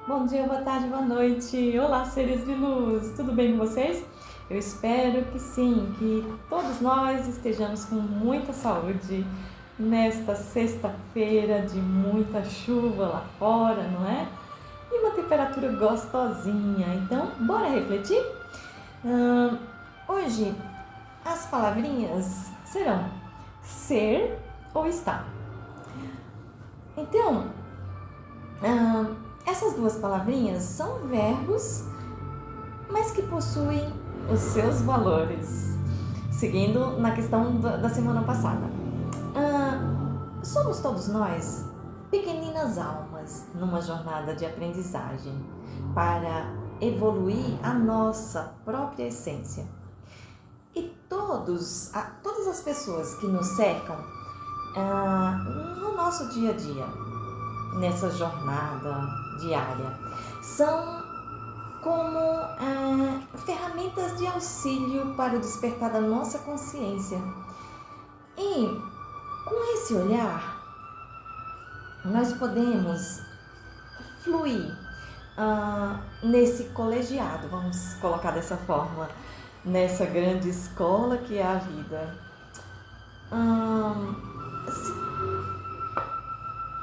Bom dia, boa tarde, boa noite. Olá, seres de luz. Tudo bem com vocês? Eu espero que sim, que todos nós estejamos com muita saúde nesta sexta-feira de muita chuva lá fora, não é? E uma temperatura gostosinha. Então, bora refletir? Hoje, as palavrinhas serão ser ou estar. Então, essas duas palavrinhas são verbos, mas que possuem os seus valores. Seguindo na questão da semana passada. Somos todos nós pequeninas almas numa jornada de aprendizagem para evoluir a nossa própria essência. E todas as pessoas que nos cercam no nosso dia a dia, nessa jornada diária, são como ferramentas de auxílio para o despertar da nossa consciência. E com esse olhar, nós podemos fluir nesse colegiado, vamos colocar dessa forma, nessa grande escola que é a vida.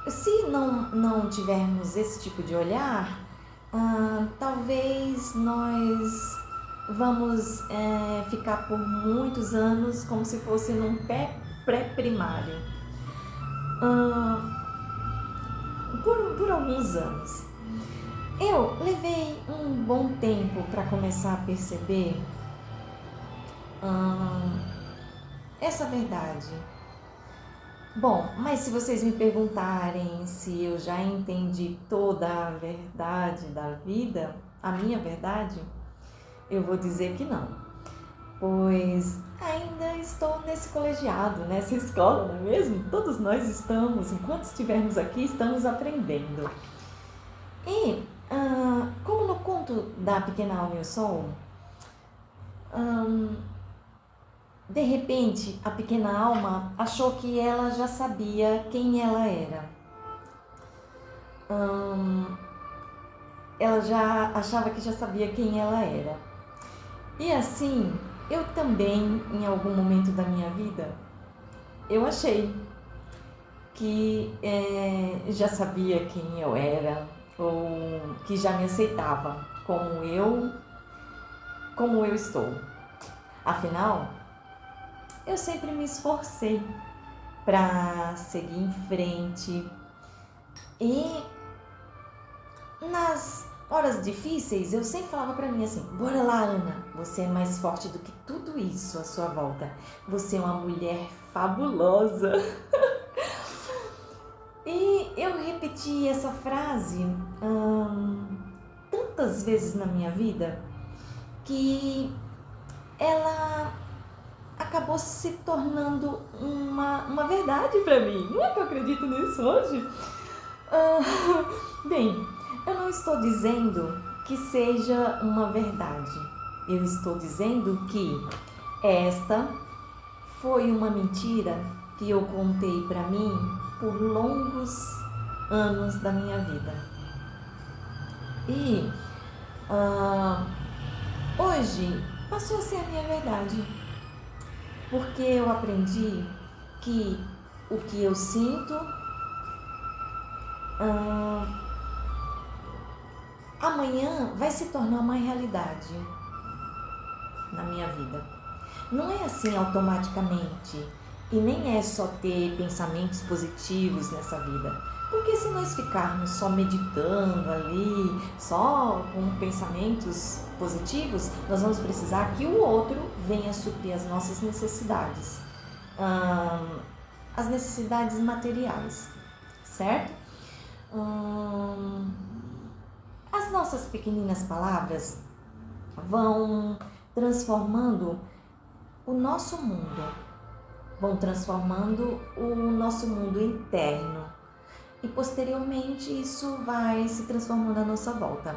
Se não tivermos esse tipo de olhar, talvez nós vamos ficar por muitos anos como se fosse num pré-primário. Por alguns anos. Eu levei um bom tempo para começar a perceber essa verdade. Bom, mas se vocês me perguntarem se eu já entendi toda a verdade da vida, a minha verdade, eu vou dizer que não. Pois ainda estou nesse colegiado, nessa escola, não é mesmo? Todos nós estamos, enquanto estivermos aqui, estamos aprendendo. E, como no conto da Pequena Alma e o Sol, de repente, a pequena alma achou que ela já sabia quem ela era. Ela já achava que já sabia quem ela era. E assim, eu também, em algum momento da minha vida, eu achei que já sabia quem eu era, ou que já me aceitava como eu estou. Afinal, eu sempre me esforcei para seguir em frente e nas horas difíceis eu sempre falava para mim assim: bora lá, Ana, você é mais forte do que tudo isso à sua volta, você é uma mulher fabulosa. E eu repeti essa frase tantas vezes na minha vida que ela acabou se tornando uma verdade para mim. Não é que eu acredito nisso hoje? Bem, eu não estou dizendo que seja uma verdade. Eu estou dizendo que esta foi uma mentira que eu contei para mim por longos anos da minha vida. E hoje passou a ser a minha verdade. Porque eu aprendi que o que eu sinto amanhã vai se tornar uma realidade na minha vida. Não é assim automaticamente e nem é só ter pensamentos positivos nessa vida. Porque se nós ficarmos só meditando ali, só com pensamentos positivos, nós vamos precisar que o outro venha suprir as nossas necessidades, as necessidades materiais, certo? As nossas pequeninas palavras vão transformando o nosso mundo, vão transformando o nosso mundo interno. E posteriormente isso vai se transformando à nossa volta.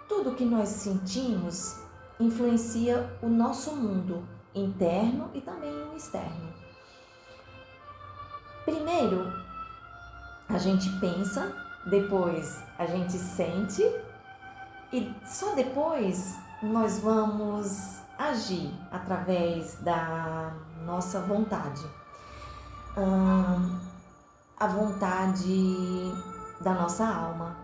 Tudo que nós sentimos influencia o nosso mundo interno e também o externo. Primeiro, a gente pensa depois a gente sente e só depois nós vamos agir através da nossa vontade. A vontade da nossa alma.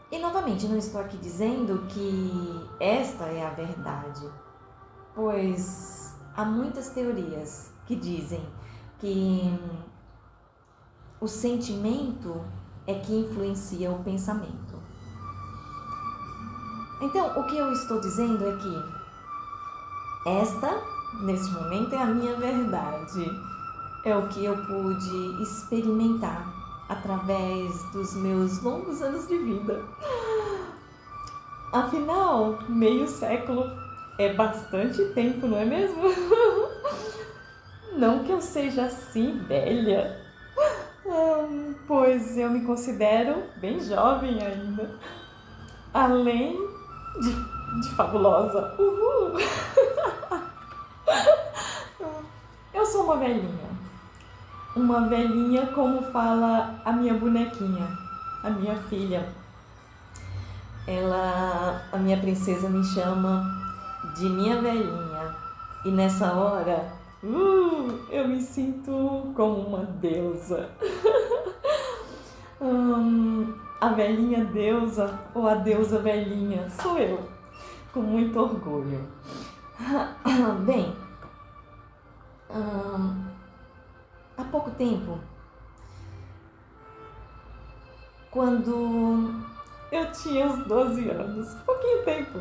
E novamente, não estou aqui dizendo que esta é a verdade, pois há muitas teorias que dizem que o sentimento é que influencia o pensamento. Então, o que eu estou dizendo é que esta, neste momento, é a minha verdade. É o que eu pude experimentar através dos meus longos anos de vida. Afinal, meio século é bastante tempo, não é mesmo? Não que eu seja assim velha, pois eu me considero bem jovem ainda, além de fabulosa. Uhul! Eu sou uma velhinha como fala a minha bonequinha, a minha filha. A minha princesa me chama de minha velhinha, e nessa hora eu me sinto como uma deusa. A velhinha deusa ou a deusa velhinha sou eu, com muito orgulho. Bem, há pouco tempo, quando eu tinha uns 12 anos, pouquinho tempo,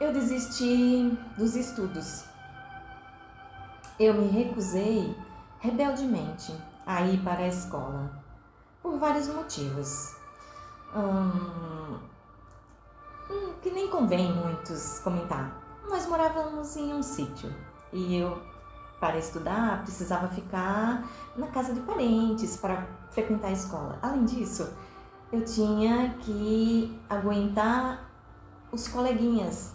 eu desisti dos estudos. Eu me recusei rebeldemente a ir para a escola, por vários motivos, que nem convém muitos comentar. Nós morávamos em um sítio e eu, para estudar, precisava ficar na casa de parentes para frequentar a escola. Além disso, eu tinha que aguentar os coleguinhas,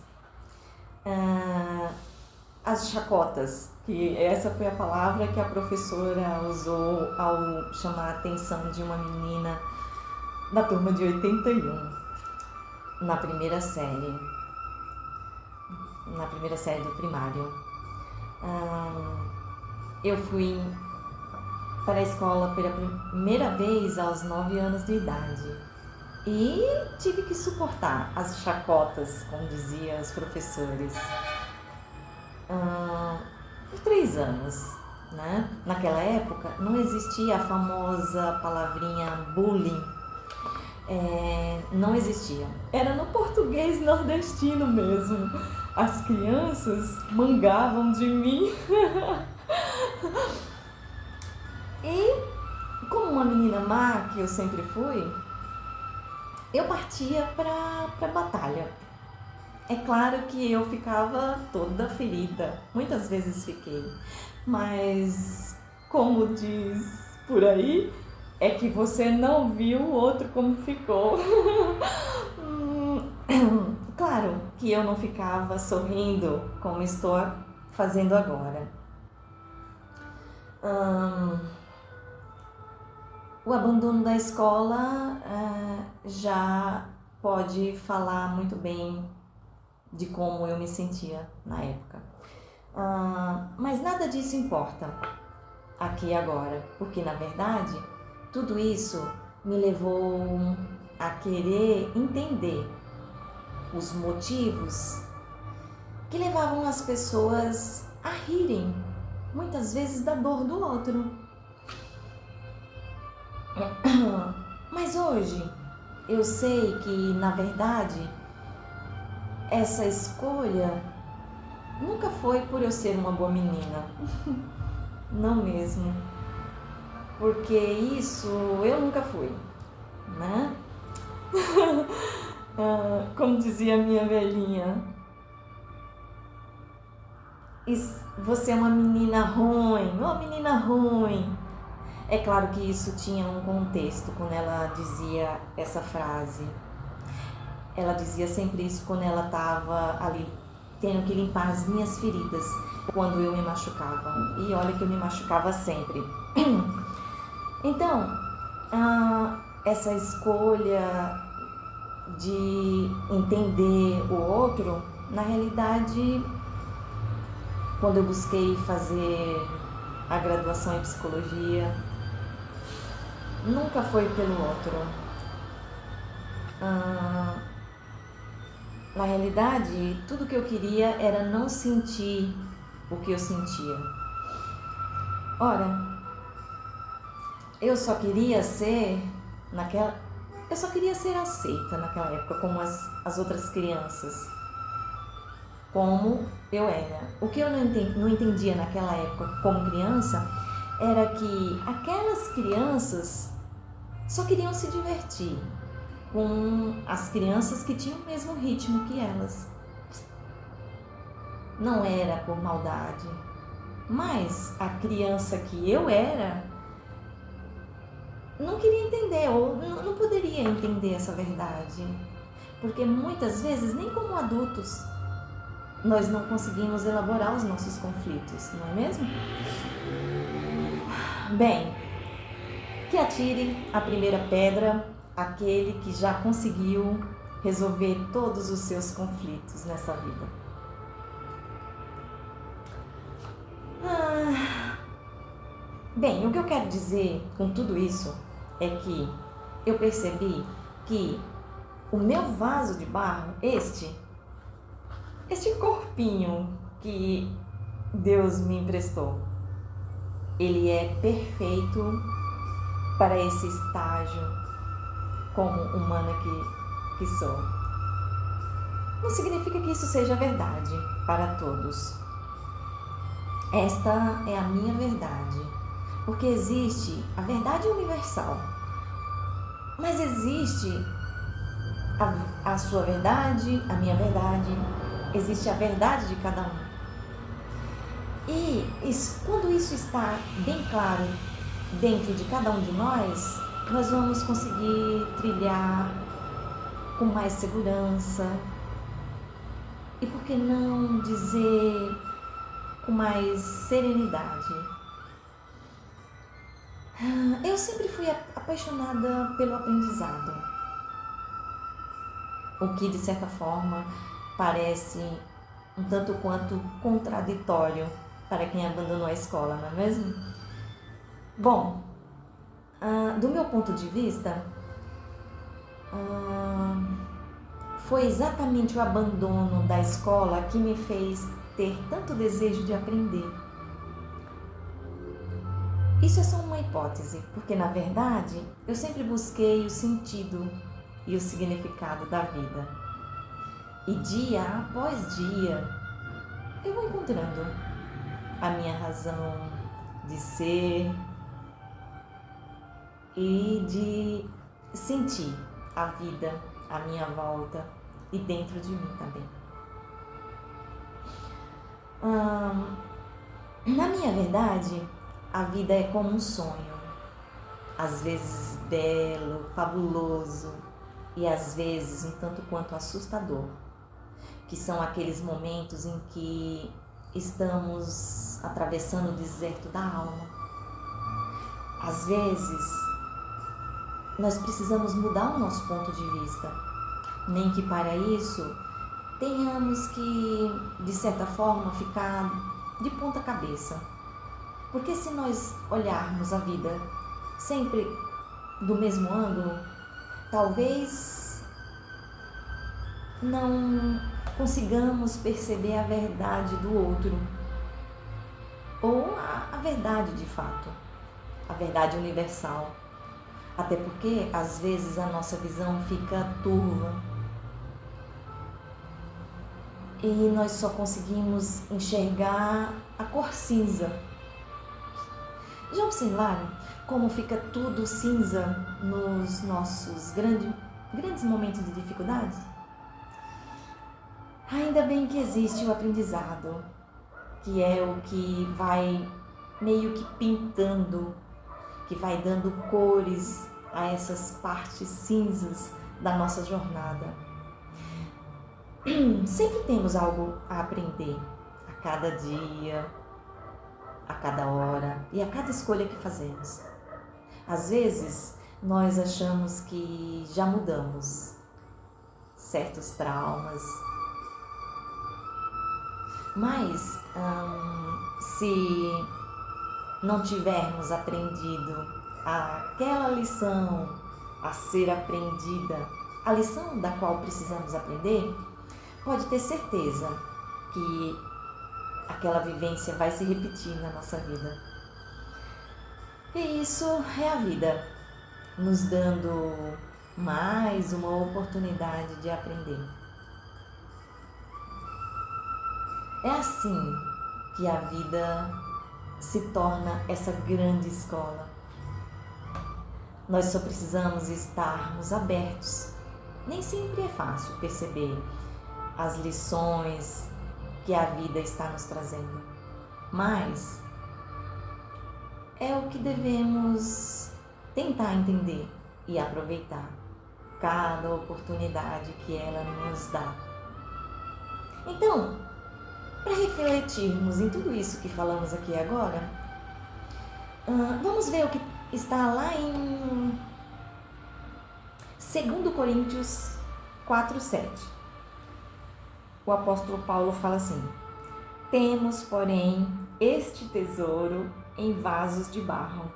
as chacotas, que essa foi a palavra que a professora usou ao chamar a atenção de uma menina da turma de 81, na primeira série do primário. Eu fui para a escola pela primeira vez aos 9 anos de idade e tive que suportar as chacotas, como diziam os professores, por 3 anos, né? Naquela época não existia a famosa palavrinha bullying, não existia, era no português nordestino mesmo. As crianças mangavam de mim. E, como uma menina má que eu sempre fui, eu partia para a batalha. É claro que eu ficava toda ferida, muitas vezes fiquei, mas, como diz por aí, é que você não viu o outro como ficou. Claro que eu não ficava sorrindo como estou fazendo agora. O abandono da escola já pode falar muito bem de como eu me sentia na época. Mas nada disso importa aqui e agora, porque na verdade tudo isso me levou a querer entender os motivos que levavam as pessoas a rirem, muitas vezes, da dor do outro. Mas hoje eu sei que, na verdade, essa escolha nunca foi por eu ser uma boa menina. Não mesmo. Porque isso eu nunca fui, né? Como dizia minha velhinha, você é uma menina ruim, uma menina ruim. É claro que isso tinha um contexto quando ela dizia essa frase. Ela dizia sempre isso quando ela estava ali tendo que limpar as minhas feridas quando eu me machucava. E olha que eu me machucava sempre. Então, essa escolha de entender o outro, na realidade, quando eu busquei fazer a graduação em psicologia, nunca foi pelo outro. Na realidade, tudo que eu queria era não sentir o que eu sentia. Ora, eu só queria ser aceita naquela época como as outras crianças, como eu era. O que eu não entendia naquela época como criança era que aquelas crianças só queriam se divertir com as crianças que tinham o mesmo ritmo que elas. Não era por maldade, mas a criança que eu era não queria entender ou não poderia entender essa verdade, porque muitas vezes, nem como adultos, nós não conseguimos elaborar os nossos conflitos, não é mesmo? Bem, que atire a primeira pedra aquele que já conseguiu resolver todos os seus conflitos nessa vida. Bem, o que eu quero dizer com tudo isso é que eu percebi que o meu vaso de barro, este corpinho que Deus me emprestou, ele é perfeito para esse estágio como humana que sou. Não significa que isso seja verdade para todos. Esta é a minha verdade, porque existe a verdade universal, mas existe a sua verdade, a minha verdade, existe a verdade de cada um. E quando isso está bem claro dentro de cada um de nós vamos conseguir trilhar com mais segurança e, por que não dizer, com mais serenidade. Eu sempre fui apaixonada pelo aprendizado, o que de certa forma parece um tanto quanto contraditório para quem abandonou a escola, não é mesmo? Bom, do meu ponto de vista, foi exatamente o abandono da escola que me fez ter tanto desejo de aprender. Isso é só uma hipótese, porque na verdade eu sempre busquei o sentido e o significado da vida. E dia após dia eu vou encontrando a minha razão de ser e de sentir a vida à minha volta e dentro de mim também. Na minha verdade, a vida é como um sonho, às vezes belo, fabuloso e às vezes um tanto quanto assustador, que são aqueles momentos em que estamos atravessando o deserto da alma. Às vezes, nós precisamos mudar o nosso ponto de vista, nem que para isso tenhamos que, de certa forma, ficar de ponta cabeça. Porque se nós olharmos a vida sempre do mesmo ângulo, talvez não consigamos perceber a verdade do outro, ou a verdade de fato, a verdade universal. Até porque, às vezes, a nossa visão fica turva e nós só conseguimos enxergar a cor cinza. Já observaram como fica tudo cinza nos nossos grandes momentos de dificuldade? Ainda bem que existe o aprendizado, que é o que vai meio que pintando, que vai dando cores a essas partes cinzas da nossa jornada. Sempre temos algo a aprender, a cada dia, a cada hora e a cada escolha que fazemos. Às vezes, nós achamos que já mudamos certos traumas, mas se não tivermos aprendido aquela lição a ser aprendida, a lição da qual precisamos aprender, pode ter certeza que aquela vivência vai se repetir na nossa vida. E isso é a vida, nos dando mais uma oportunidade de aprender. É assim que a vida se torna essa grande escola. Nós só precisamos estarmos abertos. Nem sempre é fácil perceber as lições que a vida está nos trazendo, mas é o que devemos tentar entender e aproveitar cada oportunidade que ela nos dá. Então, para refletirmos em tudo isso que falamos aqui agora, vamos ver o que está lá em 2 Coríntios 4:7. O apóstolo Paulo fala assim: temos, porém, este tesouro em vasos de barro,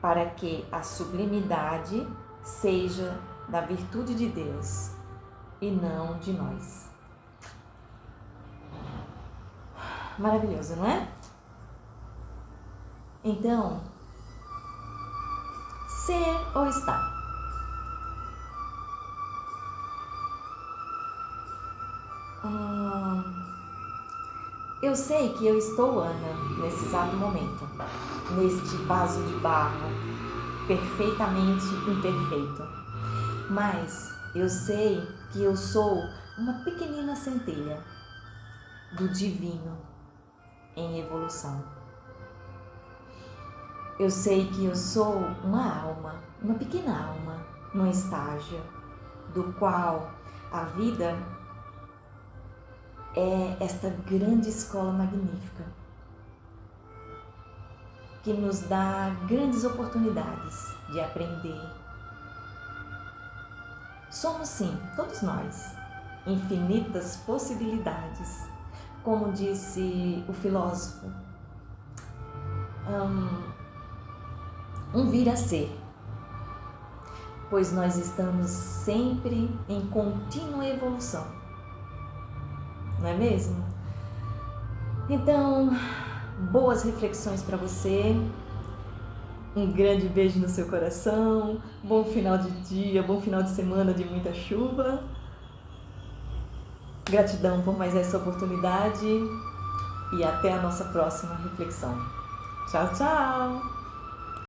para que a sublimidade seja da virtude de Deus e não de nós. Maravilhoso, não é? Então, ser ou estar? Eu sei que eu estou, Ana, nesse exato momento, neste vaso de barro, perfeitamente imperfeito. Mas eu sei que eu sou uma pequenina centelha do divino em evolução. Eu sei que eu sou uma alma, uma pequena alma, num estágio do qual a vida é esta grande escola magnífica que nos dá grandes oportunidades de aprender. Somos sim, todos nós, infinitas possibilidades, como disse o filósofo, um vir a ser, pois nós estamos sempre em contínua evolução. Não é mesmo? Então, boas reflexões para você, um grande beijo no seu coração, bom final de dia, bom final de semana de muita chuva. Gratidão por mais essa oportunidade e até a nossa próxima reflexão. Tchau, tchau!